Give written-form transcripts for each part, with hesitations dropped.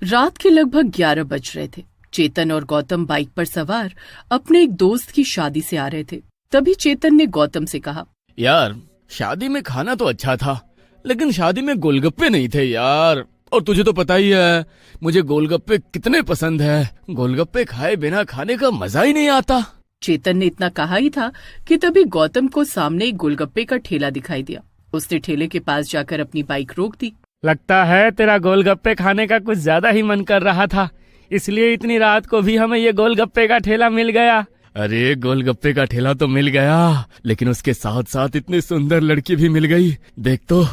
रात के लगभग 11 बज रहे थे। चेतन और गौतम बाइक पर सवार अपने एक दोस्त की शादी से आ रहे थे। तभी चेतन ने गौतम से कहा, यार शादी में खाना तो अच्छा था, लेकिन शादी में गोलगप्पे नहीं थे यार। और तुझे तो पता ही है मुझे गोलगप्पे कितने पसंद है। गोलगप्पे खाए बिना खाने का मजा ही नहीं आता। चेतन ने इतना कहा ही था कि तभी गौतम को सामने एक गोलगप्पे का ठेला दिखाई दिया। उसने ठेले के पास जाकर अपनी बाइक रोक दी। लगता है तेरा गोलगप्पे खाने का कुछ ज्यादा ही मन कर रहा था, इसलिए इतनी रात को भी हमें ये गोलगप्पे का ठेला मिल गया। अरे गोलगप्पे का ठेला तो मिल गया, लेकिन उसके साथ साथ इतनी सुंदर लड़की भी मिल गई। देख तो,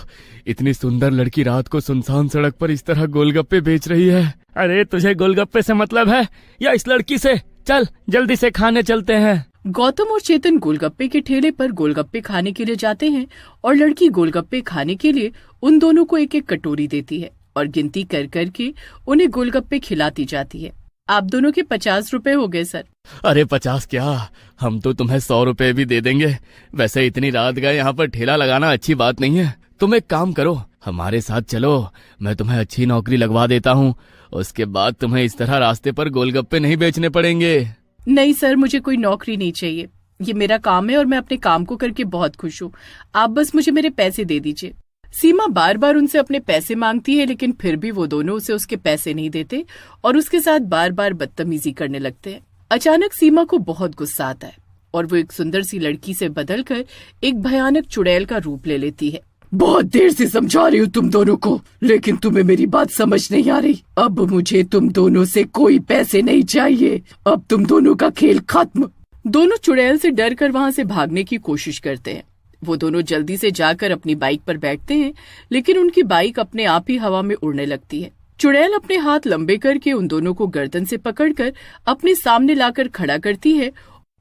इतनी सुंदर लड़की रात को सुनसान सड़क पर इस तरह गोलगप्पे बेच रही है। अरे तुझे गोलगप्पे से मतलब है या इस लड़की से? चल जल्दी से खाने चलते हैं। गौतम और चेतन गोलगप्पे के ठेले पर गोलगप्पे खाने के लिए जाते हैं और लड़की गोलगप्पे खाने के लिए उन दोनों को एक एक कटोरी देती है और गिनती कर कर के उन्हें गोलगप्पे खिलाती जाती है। आप दोनों के 50 रुपए हो गए सर। अरे 50 क्या, हम तो तुम्हें 100 रुपए भी दे देंगे। वैसे इतनी रात गए यहाँ पर ठेला लगाना अच्छी बात नहीं है। तुम एक काम करो, हमारे साथ चलो, मैं तुम्हें अच्छी नौकरी लगवा देता हूँ। उसके बाद तुम्हें इस तरह रास्ते पर गोलगप्पे नहीं बेचने पड़ेंगे। नहीं सर, मुझे कोई नौकरी नहीं चाहिए। ये मेरा काम है और मैं अपने काम को करके बहुत खुश हूँ। आप बस मुझे मेरे पैसे दे दीजिए। सीमा बार बार उनसे अपने पैसे मांगती है, लेकिन फिर भी वो दोनों उसे उसके पैसे नहीं देते और उसके साथ बार बार बदतमीजी करने लगते हैं। अचानक सीमा को बहुत गुस्सा आता है और वो एक सुंदर सी लड़की से बदलकर एक भयानक चुड़ैल का रूप ले लेती है। बहुत देर से समझा रही हूँ तुम दोनों को, लेकिन तुम्हें मेरी बात समझ नहीं आ रही। अब मुझे तुम दोनों से कोई पैसे नहीं चाहिए। अब तुम दोनों का खेल खत्म। दोनों चुड़ैल से डर कर वहाँ से भागने की कोशिश करते हैं। वो दोनों जल्दी से जाकर अपनी बाइक पर बैठते हैं, लेकिन उनकी बाइक अपने आप ही हवा में उड़ने लगती है। चुड़ैल अपने हाथ लंबे करके उन दोनों को गर्दन से पकड़कर अपने सामने लाकर खड़ा करती है।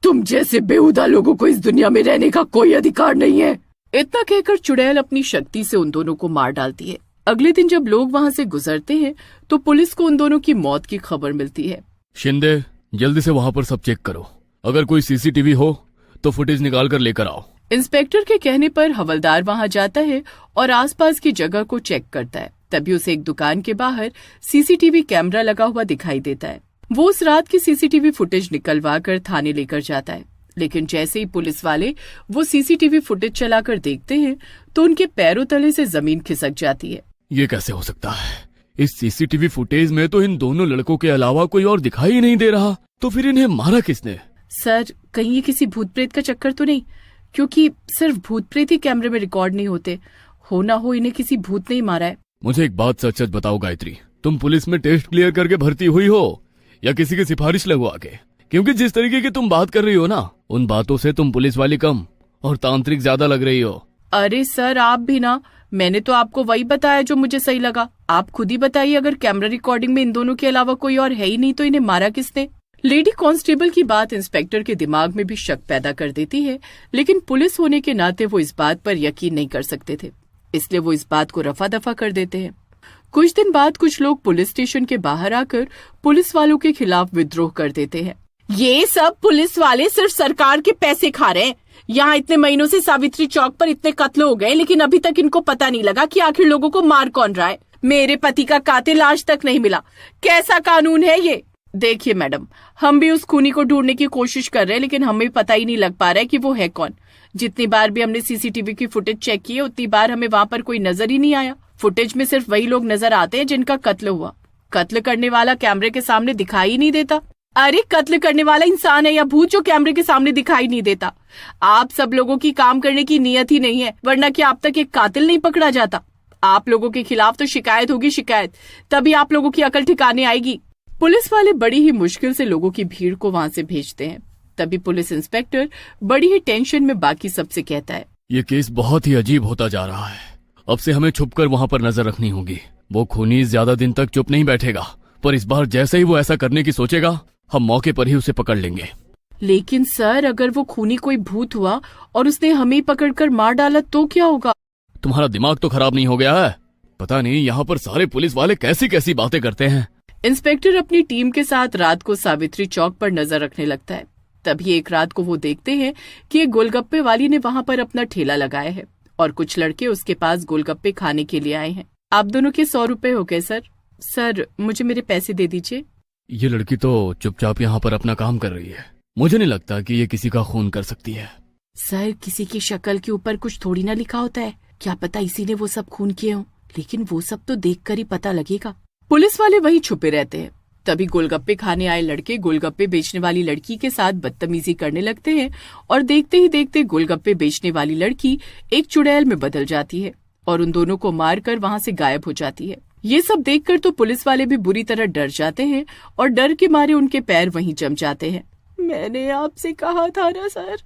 तुम जैसे बेहुदा लोगों को इस दुनिया में रहने का कोई अधिकार नहीं है। इतना कहकर चुड़ैल अपनी शक्ति से उन दोनों को मार डालती है। अगले दिन जब लोग वहाँ से गुजरते हैं तो पुलिस को उन दोनों की मौत की खबर मिलती है। शिंदे, जल्दी से वहाँ पर सब चेक करो। अगर कोई सीसीटीवी हो तो फुटेज निकाल कर लेकर आओ। इंस्पेक्टर के कहने पर हवलदार वहाँ जाता है और आसपास की जगह को चेक करता है। तभी उसे एक दुकान के बाहर सीसीटीवी कैमरा लगा हुआ दिखाई देता है। वो उस रात की सीसीटीवी फुटेज निकलवा कर थाने लेकर जाता है, लेकिन जैसे ही पुलिस वाले वो सीसीटीवी फुटेज चलाकर देखते हैं तो उनके पैरों तले से जमीन खिसक जाती है। ये कैसे हो सकता है? इस सीसीटीवी फुटेज में तो इन दोनों लड़कों के अलावा कोई और दिखाई ही नहीं दे रहा। तो फिर इन्हें मारा किसने? सर, कहीं ये किसी भूत प्रेत का चक्कर तो नहीं? क्योंकि सिर्फ भूत प्रेत ही कैमरे में रिकॉर्ड नहीं होते। हो ना हो इन्हें किसी भूत ने ही मारा है। मुझे एक बात सच सच बताओ गायत्री, तुम पुलिस में टेस्ट क्लियर करके भर्ती हुई हो या किसी की सिफारिश लगवा के? क्योंकि जिस तरीके की तुम बात कर रही हो ना, उन बातों से तुम पुलिस वाली कम और तांत्रिक ज्यादा लग रही हो। अरे सर, आप भी ना, मैंने तो आपको वही बताया जो मुझे सही लगा। आप खुद ही बताइए, अगर कैमरा रिकॉर्डिंग में इन दोनों के अलावा कोई और है ही नहीं तो इन्हें मारा किसने? लेडी कांस्टेबल की बात इंस्पेक्टर के दिमाग में भी शक पैदा कर देती है, लेकिन पुलिस होने के नाते वो इस बात पर यकीन नहीं कर सकते थे, इसलिए वो इस बात को रफा दफा कर देते हैं। कुछ दिन बाद कुछ लोग पुलिस स्टेशन के बाहर आकर पुलिस वालों के खिलाफ विद्रोह कर देते हैं। ये सब पुलिस वाले सिर्फ सरकार के पैसे खा रहे हैं। यहाँ इतने महीनों से सावित्री चौक पर इतने कत्ल हो गए, लेकिन अभी तक इनको पता नहीं लगा कि आखिर लोगों को मार कौन रहा है। मेरे पति का कातिल आज तक नहीं मिला। कैसा कानून है ये? देखिए मैडम, हम भी उस खूनी को ढूंढने की कोशिश कर रहे हैं, लेकिन हमें पता ही नहीं लग पा रहा है कि वो है कौन। जितनी बार भी हमने सीसीटीवी की फुटेज चेक की है, उतनी बार हमें वहाँ पर कोई नजर ही नहीं आया। फुटेज में सिर्फ वही लोग नजर आते हैं जिनका कत्ल हुआ। कत्ल करने वाला कैमरे के सामने दिखाई ही नहीं देता। अरे कत्ल करने वाला इंसान है या भूत जो कैमरे के सामने दिखाई नहीं देता? आप सब लोगों की काम करने की नीयत ही नहीं है, वरना क्या अब तक एक कातिल नहीं पकड़ा जाता? आप लोगों के खिलाफ तो शिकायत होगी, शिकायत, तभी आप लोगों की अकल ठिकाने आएगी। पुलिस वाले बड़ी ही मुश्किल से लोगों की भीड़ को वहाँ से भेजते हैं। तभी पुलिस इंस्पेक्टर बड़ी ही टेंशन में बाकी सबसे कहता है, ये केस बहुत ही अजीब होता जा रहा है। अब से हमें छुपकर वहाँ पर नजर रखनी होगी। वो खूनी ज्यादा दिन तक चुप नहीं बैठेगा, पर इस बार जैसे ही वो ऐसा करने की सोचेगा, हम मौके पर ही उसे पकड़ लेंगे। लेकिन सर, अगर वो खूनी कोई भूत हुआ और उसने हमें पकड़कर मार डाला तो क्या होगा? तुम्हारा दिमाग तो खराब नहीं हो गया है? पता नहीं यहाँ पर सारे पुलिस वाले कैसी कैसी बातें करते हैं। इंस्पेक्टर अपनी टीम के साथ रात को सावित्री चौक पर नजर रखने लगता है। तभी एक रात को वो देखते हैं कि एक गोलगप्पे वाली ने वहाँ पर अपना ठेला लगाया है और कुछ लड़के उसके पास गोलगप्पे खाने के लिए आए हैं। आप दोनों के 100 रुपए हो गए सर। सर मुझे मेरे पैसे दे दीजिए। ये लड़की तो चुपचाप यहाँ पर अपना काम कर रही है, मुझे नहीं लगता कि ये किसी का खून कर सकती है। सर किसी की शक्ल के ऊपर कुछ थोड़ी ना लिखा होता है, क्या पता इसी ने वो सब खून किए हों, लेकिन वो सब तो देखकर ही पता लगेगा। पुलिस वाले वहीं छुपे रहते हैं। तभी गोलगप्पे खाने आए लड़के गोलगप्पे बेचने वाली लड़की के साथ बदतमीजी करने लगते हैं और देखते ही देखते गोलगप्पे बेचने वाली लड़की एक चुड़ैल में बदल जाती है और उन दोनों को मारकर वहां से गायब हो जाती है। ये सब देखकर तो पुलिस वाले भी बुरी तरह डर जाते हैं और डर के मारे उनके पैर वहीं जम जाते हैं। मैंने आपसे कहा था ना सर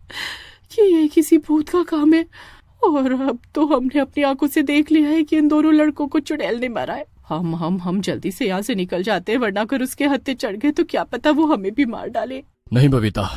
कि ये किसी भूत का काम है, और अब तो हमने अपनी आंखों से देख लिया है कि इन दोनों लड़कों को चुड़ैल ने मारा है। हम जल्दी से यहाँ से निकल जाते हैं, वरना अगर उसके हत्थे चढ़ गए तो क्या पता वो हमें भी मार डाले। नहीं बबीता,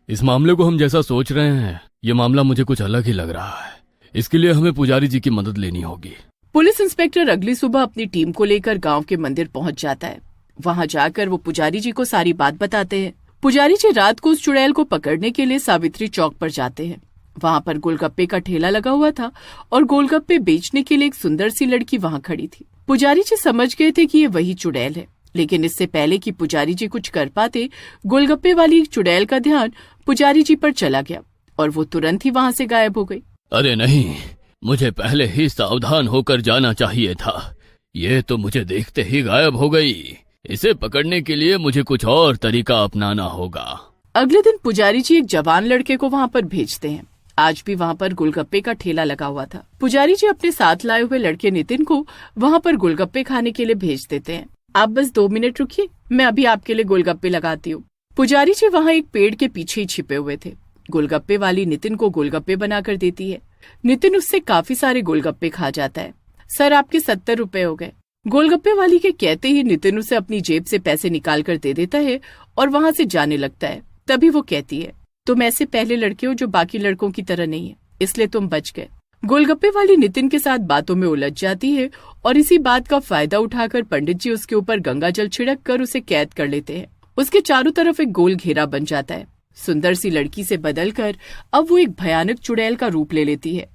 इस मामले को हम जैसा सोच रहे हैं ये मामला मुझे कुछ अलग ही लग रहा है। इसके लिए हमें पुजारी जी की मदद लेनी होगी। पुलिस इंस्पेक्टर अगली सुबह अपनी टीम को लेकर गांव के मंदिर पहुंच जाता है। वहां जाकर वो पुजारी जी को सारी बात बताते हैं। पुजारी जी रात को उस चुड़ैल को पकड़ने के लिए सावित्री चौक पर जाते हैं। वहां पर गोलगप्पे का ठेला लगा हुआ था और गोलगप्पे बेचने के लिए एक सुंदर सी लड़की वहां खड़ी थी। पुजारी जी समझ गए थे कि ये वही चुड़ैल है, लेकिन इससे पहले कि पुजारी जी कुछ कर पाते, गोलगप्पे वाली चुड़ैल का ध्यान पुजारी जी पर चला गया और वो तुरंत ही वहां से गायब हो गई। अरे नहीं, मुझे पहले ही सावधान होकर जाना चाहिए था। ये तो मुझे देखते ही गायब हो गई। इसे पकड़ने के लिए मुझे कुछ और तरीका अपनाना होगा। अगले दिन पुजारी जी एक जवान लड़के को वहां पर भेजते हैं। आज भी वहां पर गोलगप्पे का ठेला लगा हुआ था। पुजारी जी अपने साथ लाए हुए लड़के नितिन को वहां पर गोलगप्पे खाने के लिए भेज देते हैं। आप बस 2 मिनट रुकिए, मैं अभी आपके लिए गोलगप्पे लगाती हूँ। पुजारी जी वहाँ एक पेड़ के पीछे ही छिपे हुए थे। गोलगप्पे वाली नितिन को गोलगप्पे बनाकर देती है। नितिन उससे काफी सारे गोलगप्पे खा जाता है। सर आपके 70 रुपए हो गए। गोलगप्पे वाली के कहते ही नितिन उसे अपनी जेब से पैसे निकाल कर दे देता है और वहाँ से जाने लगता है। तभी वो कहती है, तुम ऐसे पहले लड़के हो जो बाकी लड़कों की तरह नहीं है, इसलिए तुम बच गए। गोलगप्पे वाली नितिन के साथ बातों में उलझ जाती है और इसी बात का फायदा उठाकर पंडित जी उसके ऊपर गंगा जल छिड़क कर उसे कैद कर लेते हैं। उसके चारों तरफ एक गोल घेरा बन जाता है। सुंदर सी लड़की से बदलकर अब वो एक भयानक चुड़ैल का रूप ले लेती है।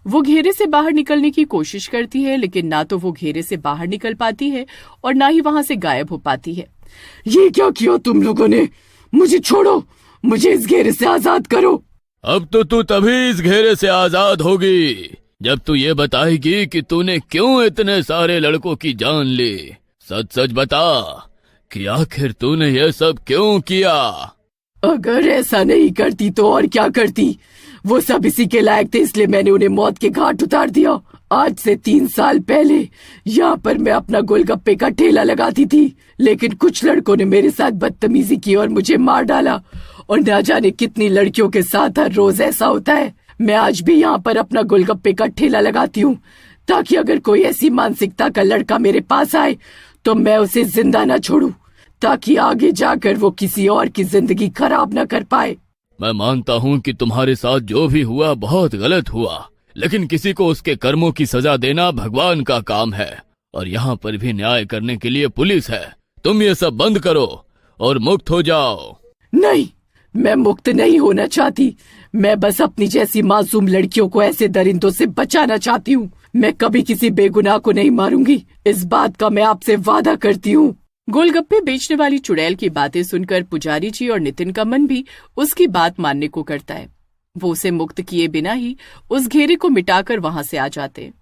वो घेरे से बाहर निकलने की कोशिश करती है, लेकिन ना तो वो घेरे से बाहर निकल पाती है और ना ही वहाँ से गायब हो पाती है। ये क्या किया तुम लोगों ने? मुझे छोड़ो, मुझे इस घेरे से आजाद करो। अब तो तू तभी इस घेरे से आजाद होगी जब तू ये बताएगी कि तूने क्यों इतने सारे लड़कों की जान ली। सच सच बता कि आखिर तूने ये सब क्यों किया। अगर ऐसा नहीं करती तो और क्या करती? वो सब इसी के लायक थे, इसलिए मैंने उन्हें मौत के घाट उतार दिया। आज से 3 साल पहले यहाँ पर मैं अपना गोलगप्पे का ठेला लगाती थी, लेकिन कुछ लड़कों ने मेरे साथ बदतमीजी की और मुझे मार डाला। और ना जाने कितनी लड़कियों के साथ हर रोज ऐसा होता है। मैं आज भी यहाँ पर अपना गोलगप्पे का ठेला लगाती हूँ, ताकि अगर कोई ऐसी मानसिकता का लड़का मेरे पास आए तो मैं उसे जिंदा न छोड़ूं, ताकि आगे जाकर वो किसी और की जिंदगी खराब न कर पाए। मैं मानता हूँ कि तुम्हारे साथ जो भी हुआ बहुत गलत हुआ, लेकिन किसी को उसके कर्मों की सजा देना भगवान का काम है और यहाँ पर भी न्याय करने के लिए पुलिस है। तुम ये सब बंद करो और मुक्त हो जाओ। नहीं, मैं मुक्त नहीं होना चाहती। मैं बस अपनी जैसी मासूम लड़कियों को ऐसे दरिंदों से बचाना चाहती हूँ। मैं कभी किसी बेगुनाह को नहीं मारूंगी, इस बात का मैं आपसे वादा करती हूँ। गोलगप्पे बेचने वाली चुड़ैल की बातें सुनकर पुजारी जी और नितिन का मन भी उसकी बात मानने को करता है। वो उसे मुक्त किए बिना ही उस घेरे को मिटाकर वहां से आ जाते हैं।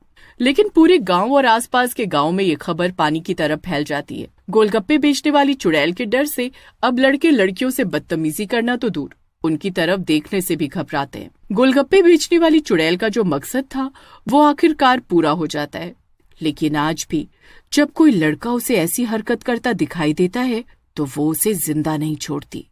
लेकिन पूरे गांव और आसपास के गांव में ये खबर पानी की तरह फैल जाती है। गोलगप्पे बेचने वाली चुड़ैल के डर से अब लड़के लड़कियों से बदतमीजी करना तो दूर, उनकी तरफ देखने से भी घबराते हैं। गोलगप्पे बेचने वाली चुड़ैल का जो मकसद था वो आखिरकार पूरा हो जाता है। लेकिन आज भी जब कोई लड़का उसे ऐसी हरकत करता दिखाई देता है तो वो उसे जिंदा नहीं छोड़ती।